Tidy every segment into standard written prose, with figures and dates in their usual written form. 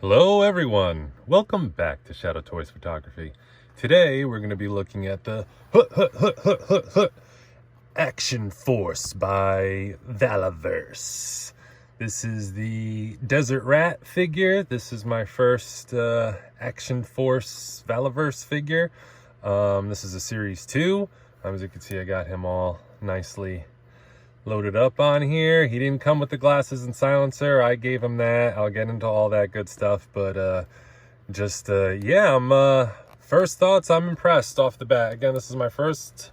Hello everyone, welcome back to Shadowtoys Photography. Today we're going to be looking at the Action Force by Valaverse. This is the Desert Rat figure. This is my first Action Force Valaverse figure. This is a Series 2. As you can see, I got him all nicely loaded up on here. He didn't come with the glasses and silencer. I gave him that. I'll get into all that good stuff, but yeah, first thoughts, I'm impressed off the bat. Again, this is my first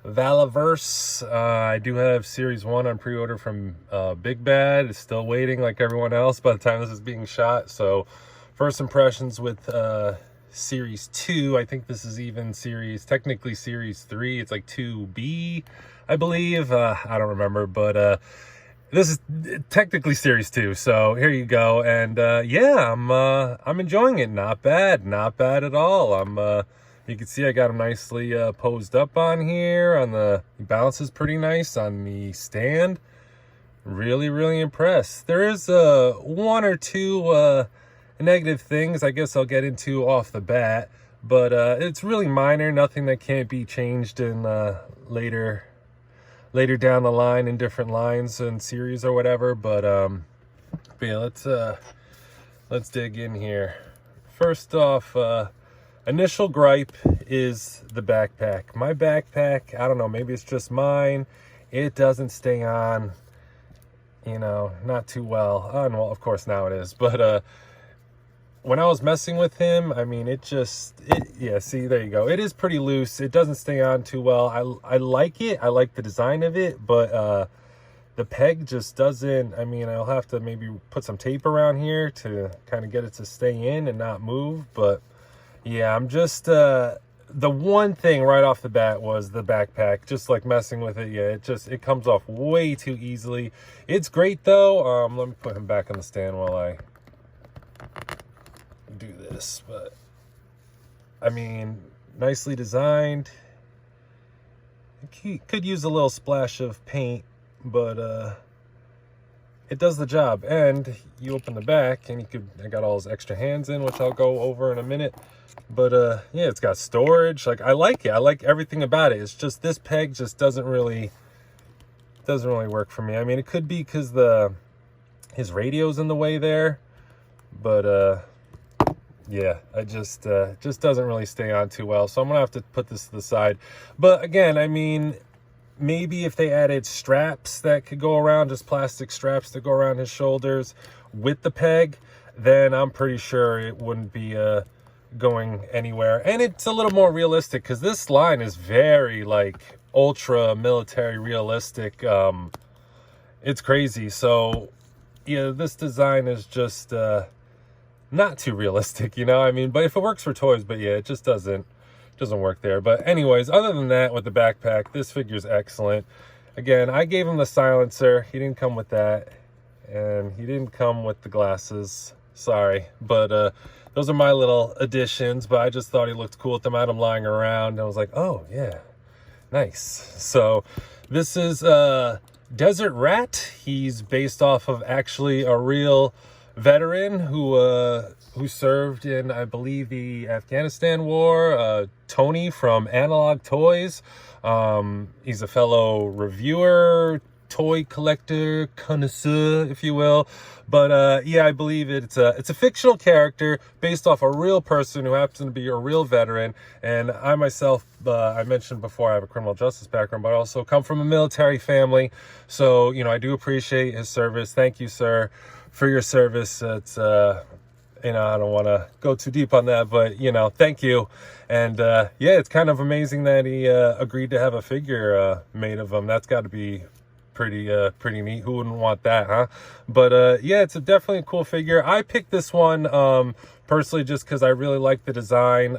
Valaverse. I do have Series 1 on pre-order from Big Bad. It's still waiting like everyone else by the time this is being shot. So first impressions with Series 2. I think this is even technically Series 3. It's like 2B, I believe. I don't remember, but this is technically Series 2. So here you go. And yeah, I'm enjoying it. Not bad at all. You can see I got him nicely posed up on here. He balances pretty nice on the stand. Really impressed. There is one or two negative things I guess I'll get into off the bat, but it's really minor, nothing that can't be changed in later down the line in different lines and series or whatever. But yeah, let's dig in here. First off, initial gripe is the backpack. My backpack, I don't know, maybe it's just mine, it doesn't stay on, not too well. Well, of course now it is, but when I was messing with him, I mean, yeah, see, there you go. It is pretty loose. It doesn't stay on too well. I like it. I like the design of it, but the peg just doesn't. I mean, I'll have to maybe put some tape around here to kind of get it to stay in and not move. But yeah, I'm just, the one thing right off the bat was the backpack. Just like messing with it, yeah, it comes off way too easily. It's great though. Let me put him back on the stand while I do this, but I mean, nicely designed. He could use a little splash of paint, but it does the job. And you open the back and I got all his extra hands in, which I'll go over in a minute. But yeah, it's got storage. Like, I like it. I like everything about it. It's just this peg just doesn't really work for me. I mean, it could be because his radio's in the way there, but yeah, it just doesn't really stay on too well. So I'm gonna have to put this to the side. But again, I mean, maybe if they added straps that could go around, just plastic straps that go around his shoulders with the peg, then I'm pretty sure it wouldn't be going anywhere. And it's a little more realistic because this line is very like ultra military realistic. It's crazy. So yeah, this design is just not too realistic, I mean, but if it works for toys, but yeah, it just doesn't work there. But anyways, other than that, with the backpack, this figure's excellent. Again, I gave him the silencer. He didn't come with that, and he didn't come with the glasses. Sorry, but those are my little additions. But I just thought he looked cool with them. I had him lying around, and I was like, oh yeah, nice. So this is Desert Rat. He's based off of actually a real veteran who served in, I believe, the Afghanistan war. Tony from Analog Toys. He's a fellow reviewer, toy collector, connoisseur, if you will. But yeah, I believe it's a fictional character based off a real person who happens to be a real veteran. And I myself, I mentioned before, I have a criminal justice background, but I also come from a military family. So, I do appreciate his service. Thank you, sir, for your service. It's I don't want to go too deep on that, but thank you. And yeah, it's kind of amazing that he agreed to have a figure made of him. That's got to be pretty neat. Who wouldn't want that, huh? But yeah, it's definitely a cool figure. I picked this one personally just because I really like the design.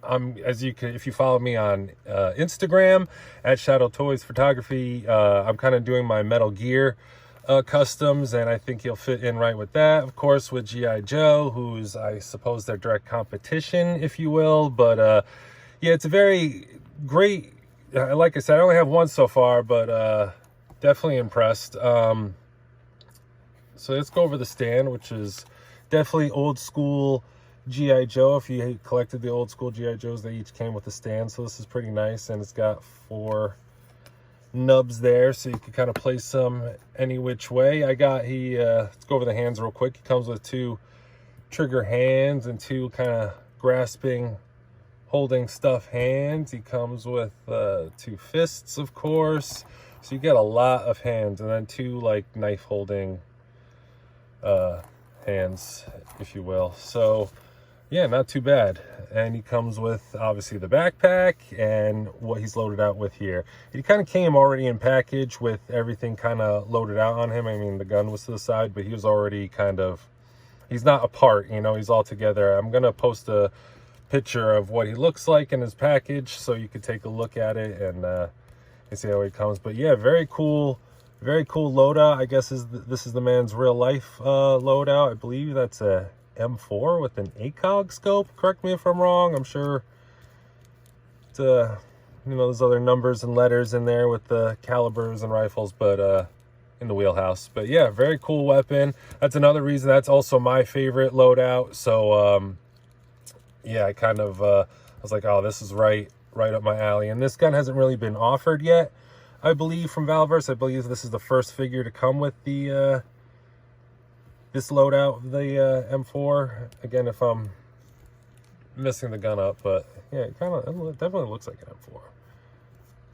If you follow me on Instagram at Shadowtoys Photography, I'm kind of doing my Metal Gear customs, and I think he'll fit in right with that. Of course, with G.I. Joe, who's, I suppose, their direct competition, if you will. But yeah, it's a very great, like I said, I only have one so far, but definitely impressed. So let's go over the stand, which is definitely old school G.I. Joe. If you collected the old school G.I. Joes, they each came with a stand, so this is pretty nice. And it's got 4 nubs there, so you can kind of place them any which way. Let's go over the hands real quick. He comes with 2 trigger hands and 2 kind of grasping, holding stuff hands. He comes with 2 fists, of course, so you get a lot of hands, and then 2 like knife holding hands, if you will. So yeah, not too bad. And he comes with obviously the backpack and what he's loaded out with here. He kind of came already in package with everything kind of loaded out on him. I mean, the gun was to the side, but he was already he's not apart, you know, he's all together. I'm gonna post a picture of what he looks like in his package so you could take a look at it and see how he comes. But yeah, very cool loadout. I guess this is the man's real life loadout. I believe that's a M4 with an ACOG scope. Correct me if I'm wrong. I'm sure it's, you know, there's other numbers and letters in there with the calibers and rifles, but in the wheelhouse. But yeah, very cool weapon. That's another reason that's also my favorite loadout. So yeah, I was like, oh, this is right up my alley. And this gun hasn't really been offered yet, I believe, from Valaverse. I believe this is the first figure to come with the this loadout, the M4. Again, if I'm messing the gun up, but yeah, it definitely looks like an M4.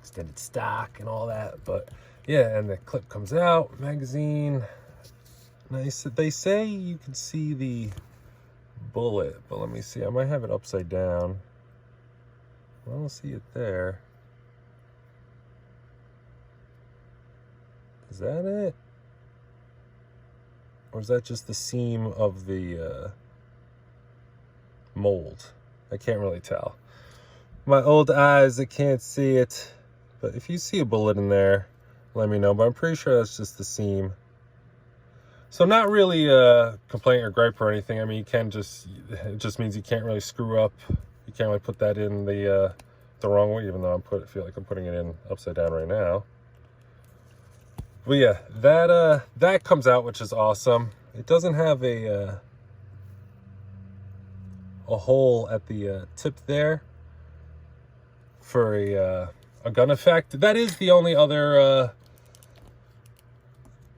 Extended stock and all that, but yeah, and the clip comes out, magazine. Nice. They say you can see the bullet, but let me see. I might have it upside down. I don't see it there. Is that it? Or is that just the seam of the mold? I can't really tell. My old eyes, I can't see it. But if you see a bullet in there, let me know. But I'm pretty sure that's just the seam. So not really a complaint or gripe or anything. I mean, it just means you can't really screw up. You can't really put that in the wrong way, even though I feel like I'm putting it in upside down right now. But yeah, that comes out, which is awesome. It doesn't have a hole at the tip there for a gun effect. That is the only other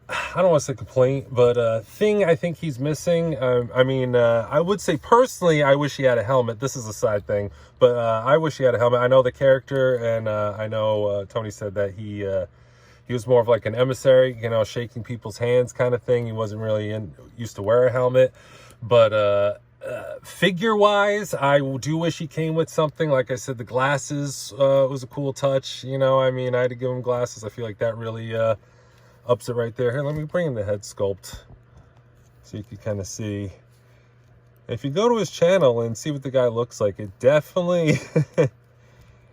I don't want to say complaint, but thing I think he's missing. I mean, I would say personally, I wish he had a helmet. This is a side thing, but I wish he had a helmet. I know the character, and I know Tony said that he was more of like an emissary, you know, shaking people's hands kind of thing. He wasn't really used to wear a helmet, but figure-wise, I do wish he came with something. Like I said, the glasses was a cool touch. You know, I mean, I had to give him glasses. I feel like that really ups it right there. Here, let me bring in the head sculpt so you can kind of see. If you go to his channel and see what the guy looks like, it definitely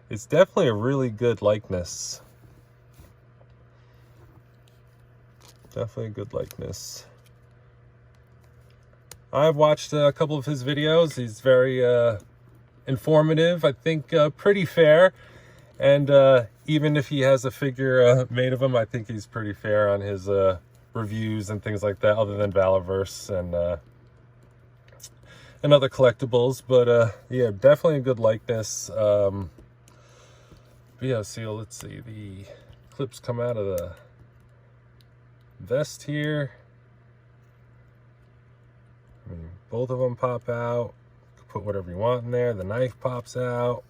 it's definitely a really good likeness. Definitely a good likeness. I've watched a couple of his videos. He's very informative, I think pretty fair. And even if he has a figure made of him, I think he's pretty fair on his reviews and things like that, other than Valaverse and other collectibles. But yeah, definitely a good likeness. But yeah, so let's see. The clips come out of the vest here. I mean, both of them pop out. You can put whatever you want in there. The knife pops out.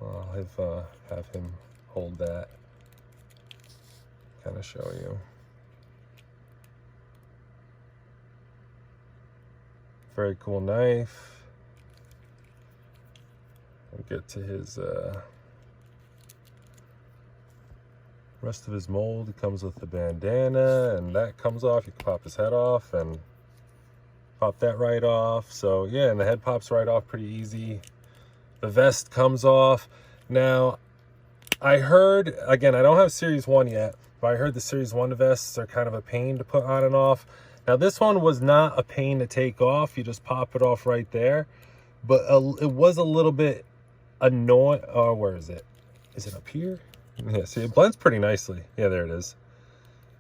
I'll have him hold that. Kind of show you. Very cool knife. We'll get to his rest of his mold. It comes with the bandana, and that comes off. You can pop his head off and pop that right off. So yeah, and the head pops right off pretty easy. The vest comes off. Now, I heard, again, I don't have Series 1 yet, but I heard the Series 1 vests are kind of a pain to put on and off. Now, this one was not a pain to take off. You just pop it off right there. But it was a little bit annoying. Oh, where is it? Is it up here? Yeah, see, it blends pretty nicely. Yeah, there it is.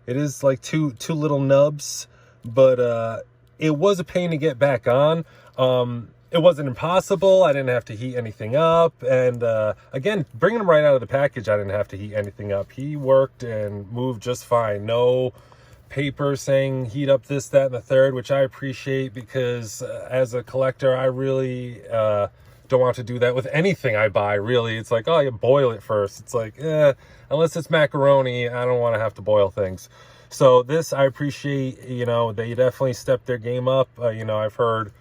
It is like two little nubs, but it was a pain to get back on. It wasn't impossible. I didn't have to heat anything up. And again, bringing him right out of the package, I didn't have to heat anything up. He worked and moved just fine. No paper saying heat up this, that, and the third, which I appreciate, because as a collector, I really don't want to do that with anything I buy, really. It's like, oh, you boil it first. It's like, unless it's macaroni, I don't want to have to boil things. So this, I appreciate, you know, they definitely stepped their game up. You know, I've heard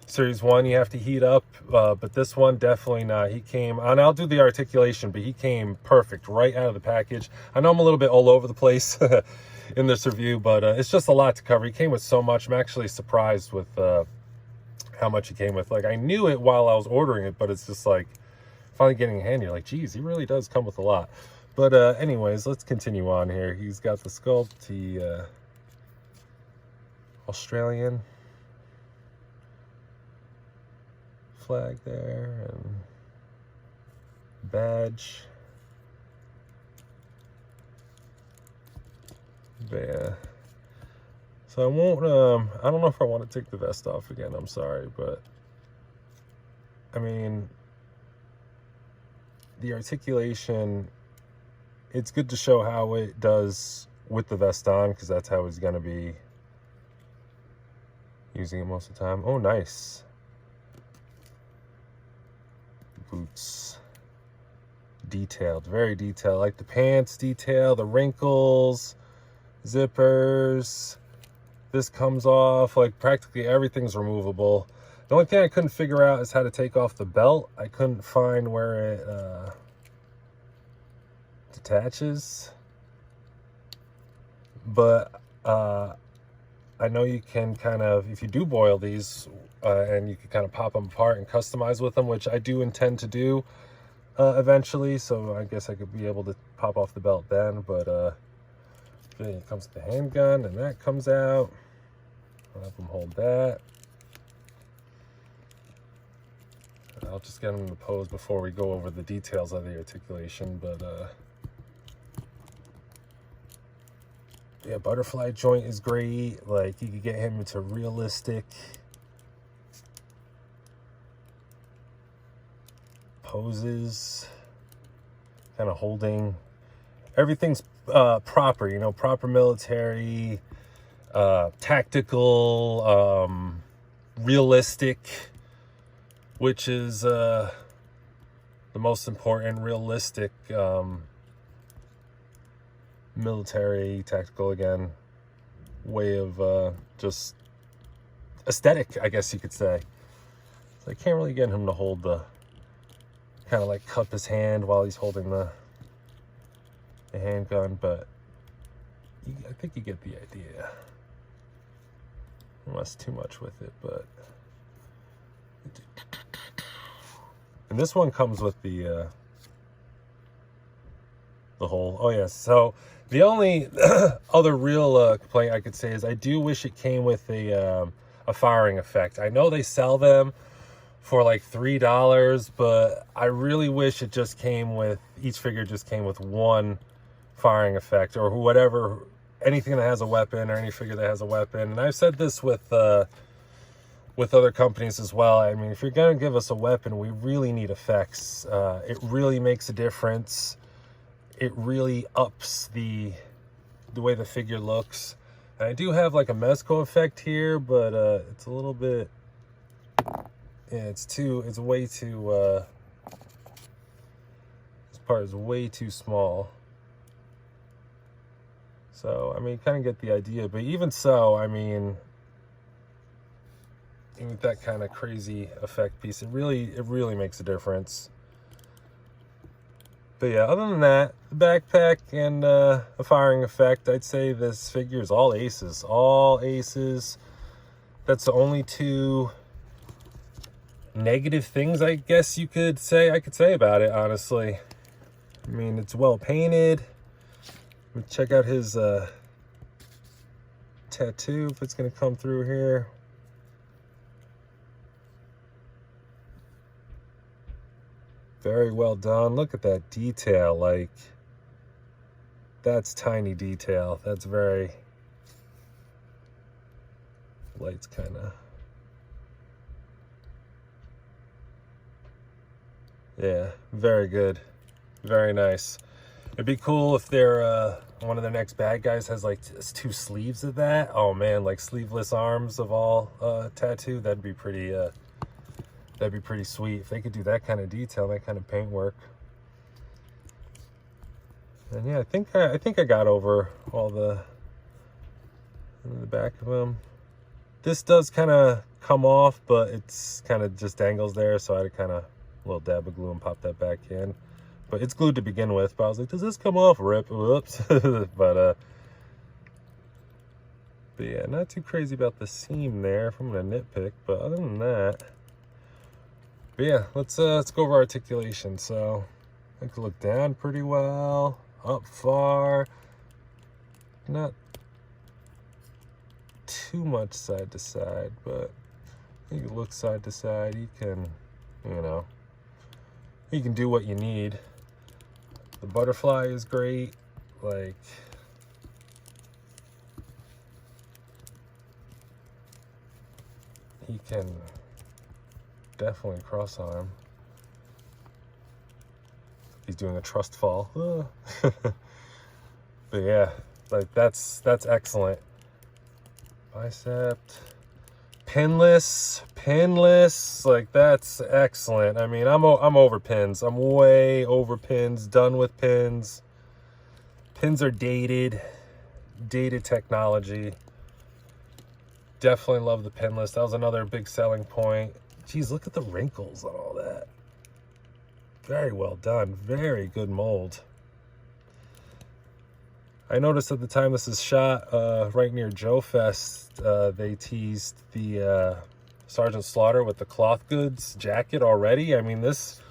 Series 1, you have to heat up, but this one, definitely not. He came, and I'll do the articulation, but he came perfect right out of the package. I know I'm a little bit all over the place in this review, but it's just a lot to cover. He came with so much. I'm actually surprised with how much he came with. Like, I knew it while I was ordering it, but it's just like finally getting a hand. You're like, geez, he really does come with a lot. But anyways, let's continue on here. He's got the Sculpt, the Australian flag there, and badge. But yeah. So I won't, I don't know if I want to take the vest off again, I'm sorry, but I mean, the articulation, it's good to show how it does with the vest on, because that's how he's going to be using it most of the time. Oh, nice. Boots. Detailed, very detailed. Like the pants detail, the wrinkles, zippers. This comes off, like practically everything's removable. The only thing I couldn't figure out is how to take off the belt. I couldn't find where it detaches. But I know you can kind of, if you do boil these, and you can kind of pop them apart and customize with them, which I do intend to do eventually. So I guess I could be able to pop off the belt then, but then it comes to the handgun, and that comes out. I'll have them hold that. I'll just get them to pose before we go over the details of the articulation, but yeah, butterfly joint is great. Like, you could get him into realistic poses, kind of holding. Everything's proper, you know, proper military, tactical, realistic, which is the most important. Realistic, military, tactical, again, way of just aesthetic, I guess you could say. So I can't really get him to hold the, kind of like cup his hand while he's holding the handgun, but I think you get the idea. Don't mess too much with it, but and this one comes with the hole. Oh yes. So the only other real complaint I could say is I do wish it came with a firing effect. I know they sell them for like $3, but I really wish it just came with, each figure just came with one firing effect, or whatever, anything that has a weapon, or any figure that has a weapon. And I've said this with other companies as well. I mean, if you're going to give us a weapon, we really need effects. It really makes a difference. It really ups the way the figure looks. And I do have like a Mezco effect here, but it's a little bit, yeah, it's way too, this part is way too small. So, I mean, kind of get the idea, but even so, I mean, even with that kind of crazy effect piece, it really makes a difference. But yeah, other than that, the backpack and a firing effect, I'd say this figure is all aces. All aces. That's the only two negative things I guess you could say, I could say about it, honestly. I mean, it's well painted. Check out his tattoo, if it's going to come through here. Very well done. Look at that detail. Like, That's tiny detail. That's very, light's kind of, yeah, very good. Very nice. It'd be cool if they're, one of their next bad guys has like 2 sleeves of that. Oh man, like sleeveless arms of all tattoo. That'd be pretty sweet if they could do that kind of detail, that kind of paint work. And yeah, I think I got over all the back of them. This does kind of come off, but it's kind of just dangles there, so I had to kind of a little dab of glue and pop that back in. But it's glued to begin with. But I was like, does this come off? Rip. Whoops. But yeah, not too crazy about the seam there if I'm gonna nitpick. But other than that, but yeah, let's go over articulation. So I can look down pretty well, up far, not too much side to side, but you can look side to side. You can, you know, you can do what you need. The butterfly is great. Like, he can definitely cross arm. He's doing a trust fall. But yeah, like that's excellent. Bicep, pinless, like that's excellent. I mean, I'm over pins. I'm way over pins, done with pins. Pins are dated technology. Definitely love the pinless. That was another big selling point. Geez, look at the wrinkles on all that. Very well done. Very good mold. I noticed at the time this is shot, right near Joe Fest, they teased the Sergeant Slaughter with the cloth goods jacket already. I mean, this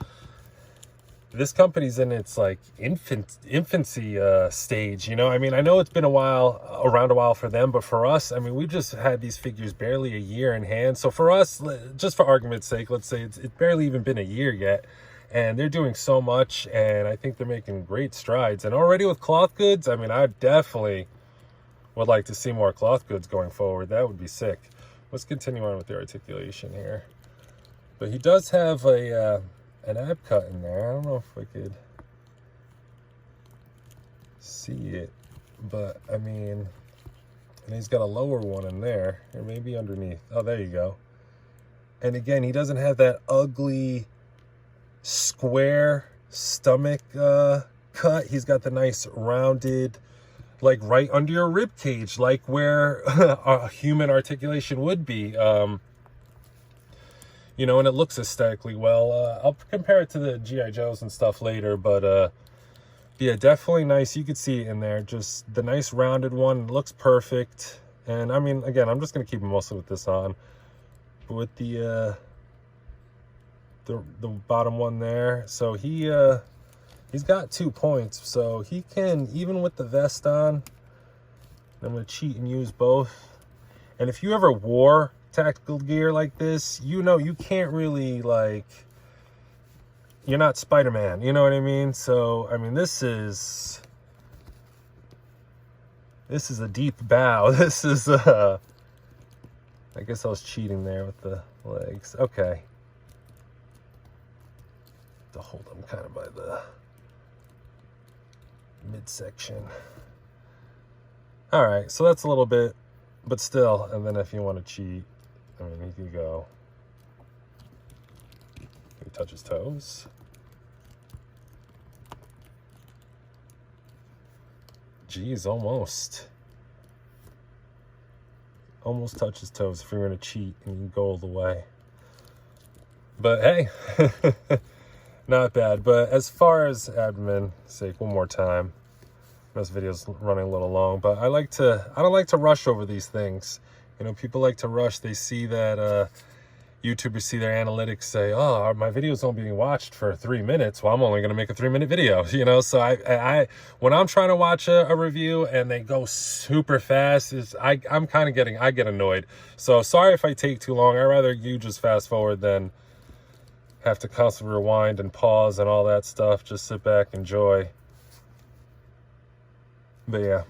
company's in its like infancy stage, you know. I mean, I know it's been around a while for them, but for us, I mean, we've just had these figures barely a year in hand. So for us, just for argument's sake, let's say it's barely even been a year yet. And they're doing so much, and I think they're making great strides. And already with cloth goods, I mean, I definitely would like to see more cloth goods going forward. That would be sick. Let's continue on with the articulation here. But he does have an ab cut in there. I don't know if I could see it, but I mean, and he's got a lower one in there, or maybe underneath. Oh, there you go. And again, he doesn't have that ugly square stomach cut. He's got the nice rounded, like right under your rib cage, like where a human articulation would be. You know, and it looks aesthetically well. I'll compare it to the G.I. Joes and stuff later, but yeah, definitely nice. You could see it in there, just the nice rounded one. It looks perfect. And I mean, again, I'm just gonna keep mostly with this on, but with the bottom one there. So he's got 2 points, so he can, even with the vest on, I'm gonna cheat and use both. And if you ever wore tactical gear like this, you know you can't really, like, you're not Spider-Man, you know what I mean? So I mean, this is a deep bow. This is I guess I was cheating there with the legs. Okay, to hold them kind of by the midsection. All right, so that's a little bit, but still. And then if you want to cheat, I mean, you can go, he touch his toes. Geez, almost touch his toes if you're gonna cheat and you go all the way. But hey, not bad. But as far as abdomen sake, one more time. This video's running a little long, but I don't like to rush over these things. You know, people like to rush. They see that YouTubers see their analytics say, oh, my video's only being watched for 3 minutes. Well, I'm only going to make a 3-minute video, you know? So I when I'm trying to watch a review and they go super fast, I get annoyed. So sorry if I take too long. I'd rather you just fast forward than have to constantly rewind and pause and all that stuff. Just sit back, enjoy. But yeah.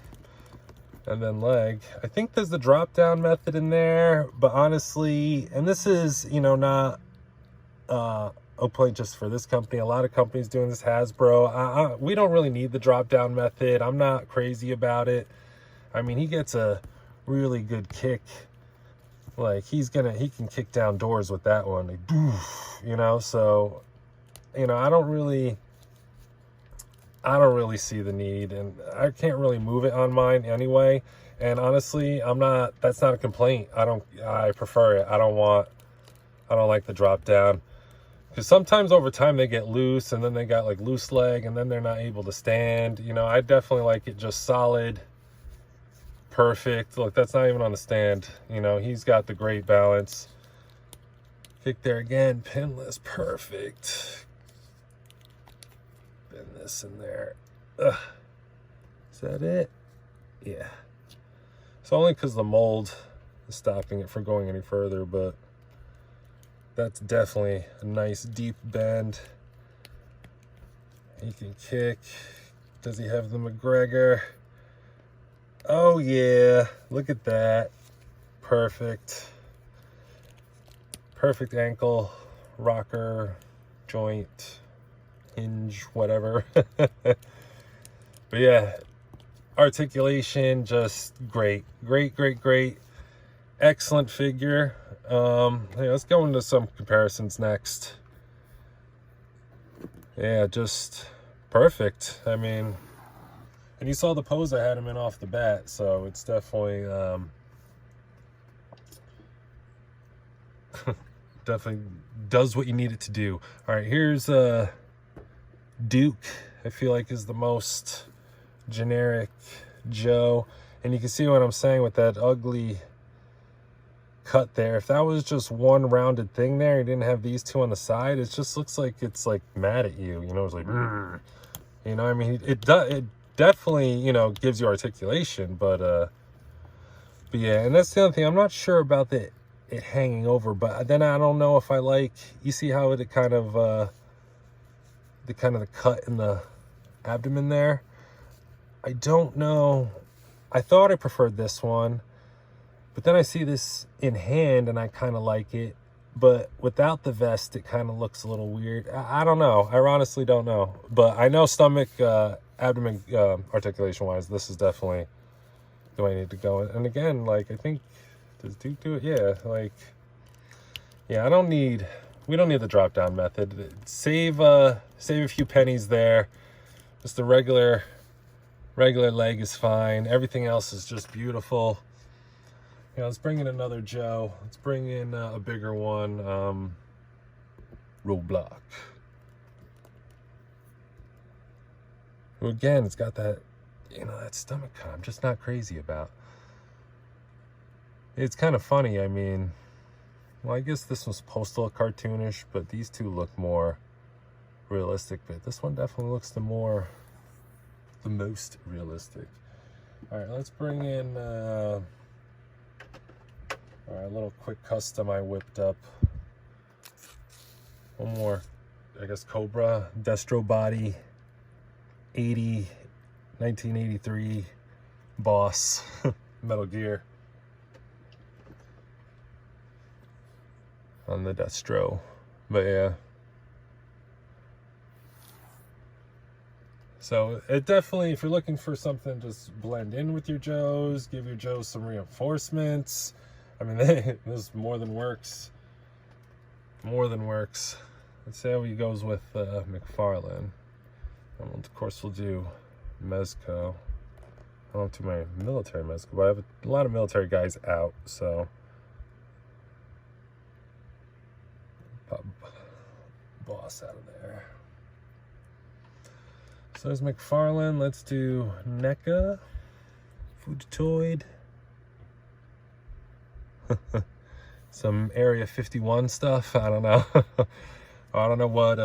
And then leg. I think there's the drop down method in there, but honestly, and this is, you know, not a point just for this company. A lot of companies doing this. Hasbro. We don't really need the drop down method. I'm not crazy about it. I mean, he gets a really good kick. Like he can kick down doors with that one. Like, doof, you know, so, you know, I don't really see the need, and I can't really move it on mine anyway. And honestly, that's not a complaint. I prefer it. I don't like the drop down, because sometimes over time they get loose, and then they got like loose leg, and then they're not able to stand. You know, I definitely like it just solid, perfect. Look, that's not even on the stand. You know, he's got the great balance. Kick there again, pinless, perfect. Pin this in there. Ugh. Is that it? Yeah. It's only because the mold is stopping it from going any further, but that's definitely a nice deep bend. He can kick. Does he have the McGregor? Oh yeah, look at that. Perfect. Perfect ankle, rocker, joint, hinge, whatever. But yeah, articulation, just great. Excellent figure. Yeah, let's go into some comparisons next. Yeah, just perfect. I mean, and you saw the pose I had him in off the bat, so it's definitely definitely does what you need it to do. All right, here's Duke. I feel like is the most generic Joe, and you can see what I'm saying with that ugly cut there. If that was just one rounded thing there, you didn't have these two on the side, it just looks like it's like mad at you. You know, it's like, you know, I mean, it definitely, you know, gives you articulation, but yeah, and that's the other thing. I'm not sure about it hanging over, but then I don't know if I like, you see how it kind of the cut in the abdomen there. I don't know. I thought I preferred this one, but then I see this in hand and I kind of like it, but without the vest it kind of looks a little weird. I don't know. I honestly don't know, but I know stomach abdomen articulation wise, this is definitely the way I need to go. And again, like, I think, does Duke do it? Yeah, like, yeah, we don't need the drop down method. Save a few pennies there. Just the regular leg is fine. Everything else is just beautiful. You know, let's bring in another Joe. Let's bring in a bigger one. Roadblock. Again, it's got that, you know, that stomach cut I'm just not crazy about. It's kind of funny. I mean, well, I guess this was supposed to look cartoonish, but these two look more realistic. But this one definitely looks the most realistic. All right, let's bring in all right, a little quick custom I whipped up. One more, I guess, Cobra Destro body, 1983 boss. Metal Gear on the Destro. But yeah, so it definitely, if you're looking for something just blend in with your Joes, give your Joes some reinforcements, I mean, this more than works. Let's see how he goes with McFarlane. And of course we'll do Mezco. I don't have too many military Mezco, but I have a lot of military guys out, so pop boss out of there. So there's McFarlane. Let's do NECA, Fujitoid. Some Area 51 stuff. I don't know. I don't know what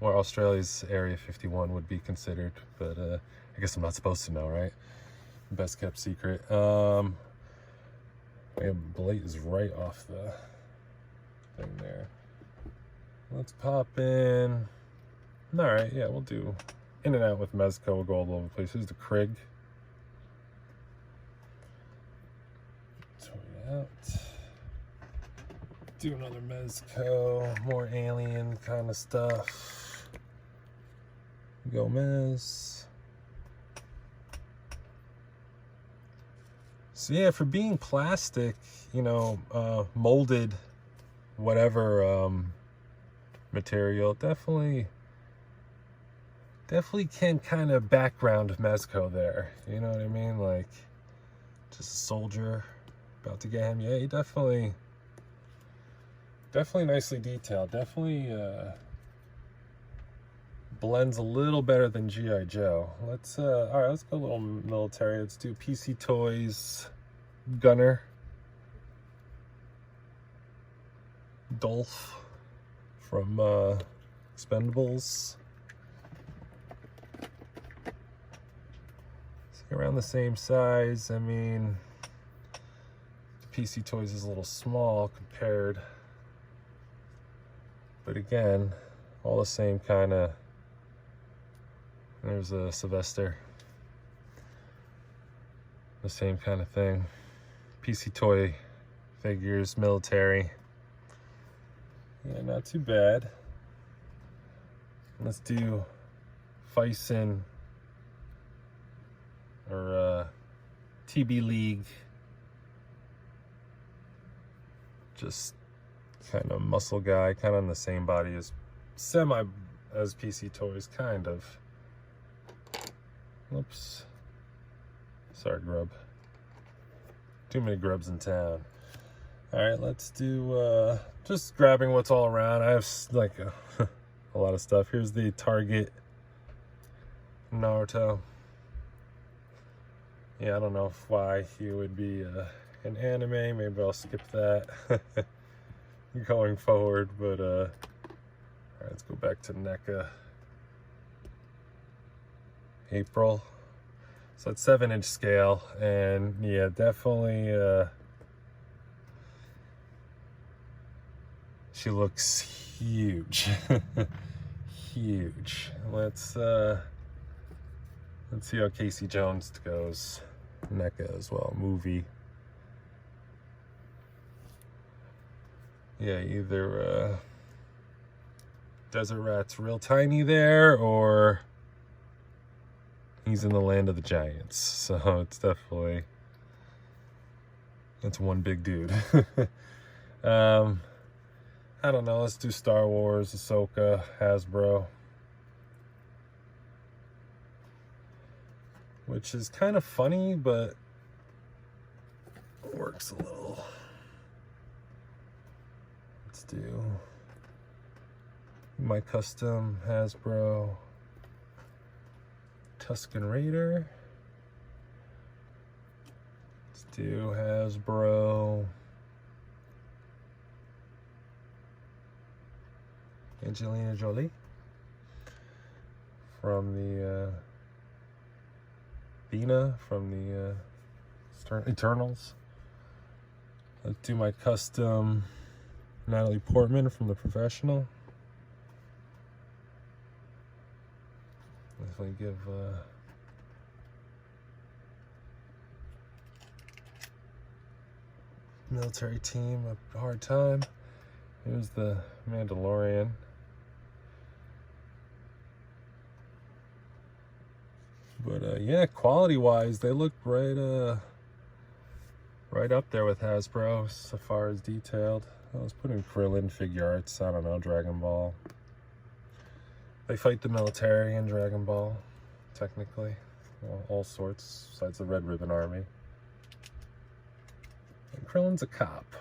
Australia's Area 51 would be considered, but I guess I'm not supposed to know, right? Best kept secret. My blade is right off the thing there. Let's pop in. All right, yeah, we'll do in and out with Mezco. We'll go all over the place. Here's the Krig. out. Do another mezco, more alien kind of stuff. Gomez. So yeah, for being plastic, you know, molded, whatever material, definitely can kind of background mezco there. You know what I mean? Like, just a soldier about to get him. Yeah, he definitely nicely detailed. Definitely blends a little better than G.I. Joe. Let's all right, let's go a little military. Let's do PC Toys Gunner. Dolph from Expendables. So around the same size. I mean, PC Toys is a little small compared, but again, all the same kind of. There's a Sylvester, the same kind of thing. PC Toy figures, military. Yeah, not too bad. Let's do Fison or TB League. Just kind of muscle guy, kind of in the same body as as PC Toys, kind of. Oops. Sorry, grub. Too many grubs in town. All right, let's do just grabbing what's all around. I have like a lot of stuff. Here's the Target Naruto. Yeah, I don't know why he would be an anime. Maybe I'll skip that going forward. But all right, let's go back to NECA. April. So it's 7-inch scale, and yeah, definitely she looks huge. Huge. Let's see how Casey Jones goes. NECA as well, movie. Yeah, either Desert Rat's real tiny there, or he's in the land of the giants. So it's definitely, it's one big dude. I don't know, let's do Star Wars, Ahsoka, Hasbro. Which is kind of funny, but works a little. Let's do my custom Hasbro Tusken Raider. Let's do Hasbro Angelina Jolie from the Bina from the Eternals. Let's do my custom Natalie Portman from The Professional. Definitely give military team a hard time. Here's the Mandalorian. But yeah, quality-wise, they look right up there with Hasbro so far as detailed. I was putting Krillin figure arts. I don't know, Dragon Ball. They fight the military in Dragon Ball, technically. Well, all sorts, besides the Red Ribbon Army. And Krillin's a cop,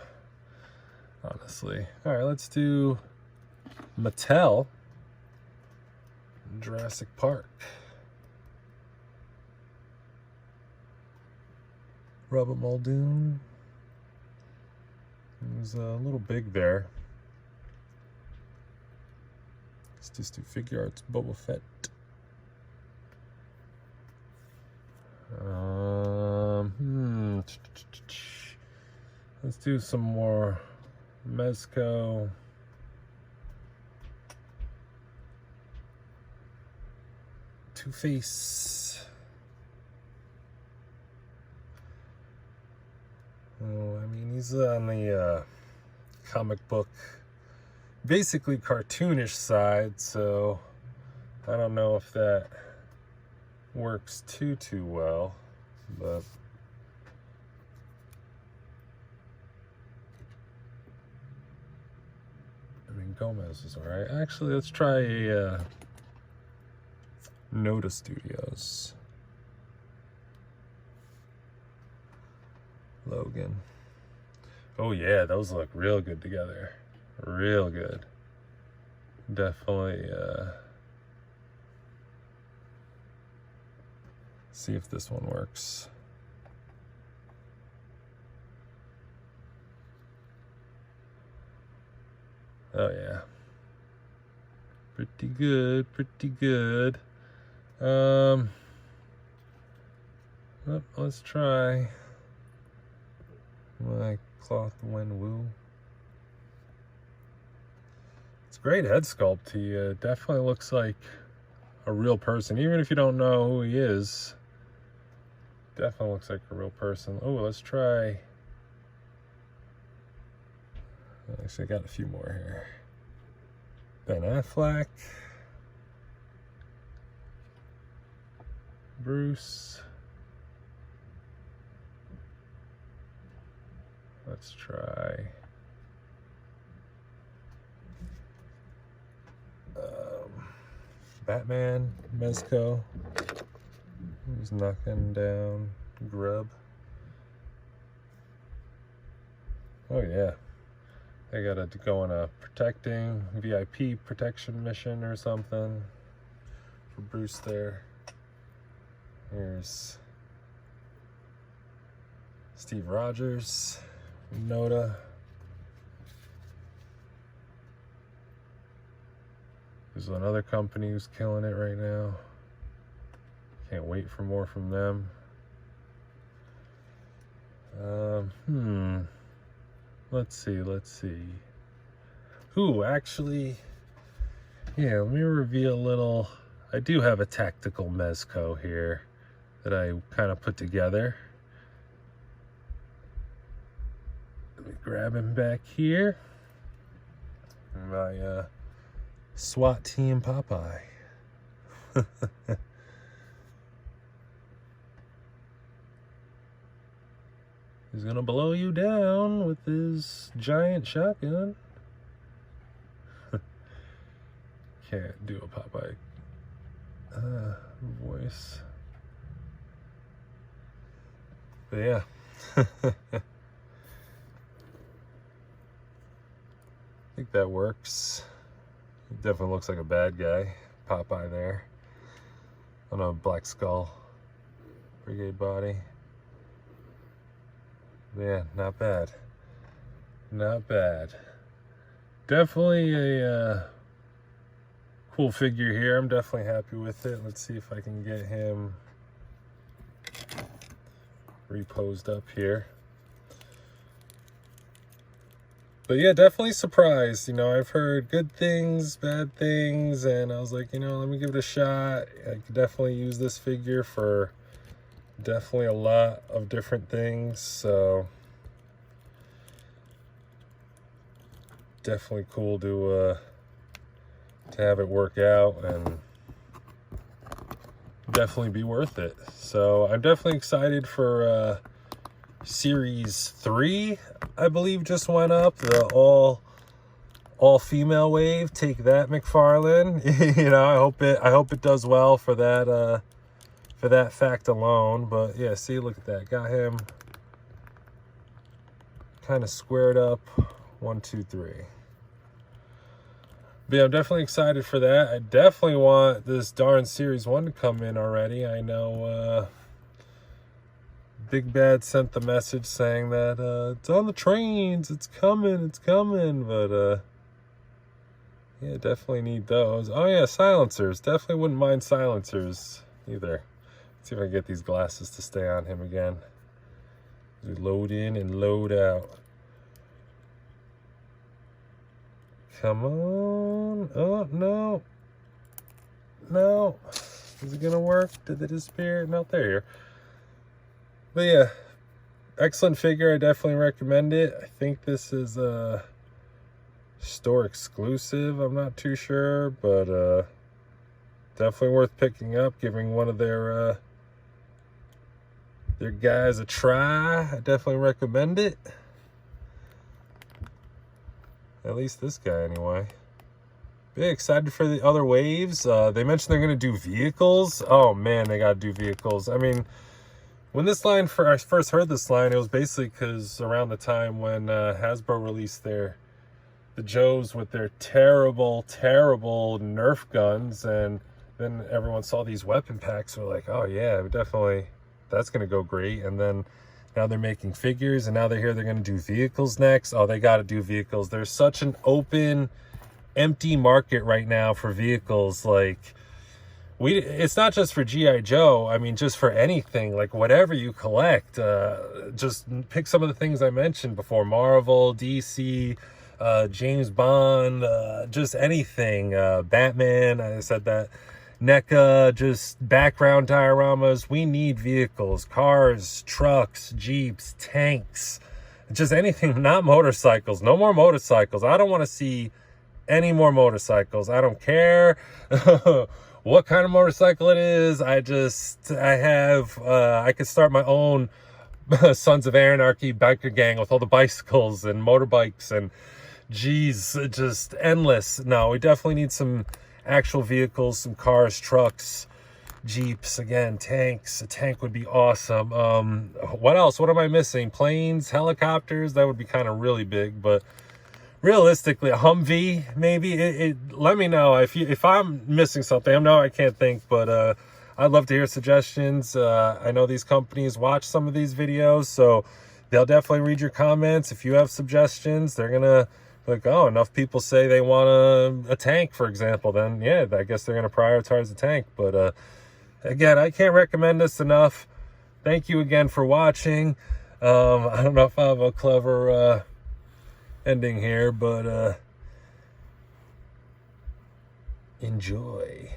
honestly. All right, let's do Mattel Jurassic Park. Robert Muldoon. It was a little big there. Let's just do figure arts Boba Fett. Let's do some more Mezco. Two-Face. Oh, I mean, He's on the comic book, basically cartoonish side, so I don't know if that works too well, but I mean, Gomez is alright. Actually, let's try a Noda Studios. Logan. Oh yeah, those look real good together. Real good. Definitely see if this one works. Oh yeah. Pretty good, pretty good. Let's try my cloth Wenwu. It's a great head sculpt. He definitely looks like a real person, even if you don't know who he is. Definitely looks like a real person. Oh, let's try. Actually, I got a few more here. Ben Affleck, Bruce. Let's try Batman, Mezco. He's knocking down Grub. Oh yeah. I gotta go on a protecting VIP protection mission or something for Bruce there. Here's Steve Rogers, Noda. There's another company who's killing it right now. Can't wait for more from them. Let's see. Ooh, actually, yeah, let me reveal a little. I do have a tactical Mezco here that I kind of put together. Let me grab him back here. My SWAT team Popeye. He's gonna blow you down with his giant shotgun. Can't do a Popeye voice. But yeah. I think that works. He definitely looks like a bad guy. Popeye there. On a Black Skull Brigade body. Yeah, not bad. Not bad. Definitely a cool figure here. I'm definitely happy with it. Let's see if I can get him reposed up here. But yeah, definitely surprised. You know, I've heard good things, bad things, and I was like, you know, let me give it a shot. I could definitely use this figure for definitely a lot of different things, so definitely cool to have it work out and definitely be worth it. So I'm definitely excited for series 3, I believe just went up, the all female wave. Take that, McFarlane. You know, I hope it does well for that fact alone. But yeah, see, look at that. Got him kind of squared up. 1, 2, 3. But yeah, I'm definitely excited for that. I definitely want this darn Series 1 to come in already. I know Big Bad sent the message saying that it's on the trains, it's coming. But yeah, definitely need those. Oh yeah, silencers. Definitely wouldn't mind silencers either. Let's see if I can get these glasses to stay on him again. Load in and load out. Come on. Oh, no. No. Is it going to work? Did they disappear? No, they're here. But yeah, excellent figure. I definitely recommend it. I think this is a store exclusive. I'm not too sure, but definitely worth picking up, giving one of their guys a try. I definitely recommend it. At least this guy, anyway. Big excited for the other waves. They mentioned they're going to do vehicles. Oh, man, they got to do vehicles. I mean, when this line, I first heard this line, it was basically because around the time when Hasbro released the Joes with their terrible, terrible Nerf guns, and then everyone saw these weapon packs. Were like, oh, yeah, definitely, that's going to go great. And then now they're making figures, and now they're here, they're going to do vehicles next. Oh, they got to do vehicles. There's such an open, empty market right now for vehicles. Like, it's not just for G.I. Joe. I mean, just for anything, like whatever you collect. Just pick some of the things I mentioned before: Marvel, DC, James Bond, just anything. Batman, I said that. NECA, just background dioramas. We need vehicles, cars, trucks, Jeeps, tanks, just anything, not motorcycles. No more motorcycles. I don't want to see any more motorcycles. I don't care what kind of motorcycle it is. I could start my own Sons of Anarchy biker gang with all the bicycles and motorbikes and geez, just endless. No, we definitely need some actual vehicles, some cars, trucks, Jeeps, again, tanks. A tank would be awesome. What else? What am I missing? Planes, helicopters? That would be kind of really big, but realistically, a Humvee, maybe. Let me know if I'm missing something. I can't think, but I'd love to hear suggestions. I know these companies watch some of these videos, so they'll definitely read your comments. If you have suggestions, they're gonna like, oh, enough people say they want a tank, for example, then yeah, I guess they're gonna prioritize the tank. But again, I can't recommend this enough. Thank you again for watching. I don't know if I have a clever ending here, but enjoy.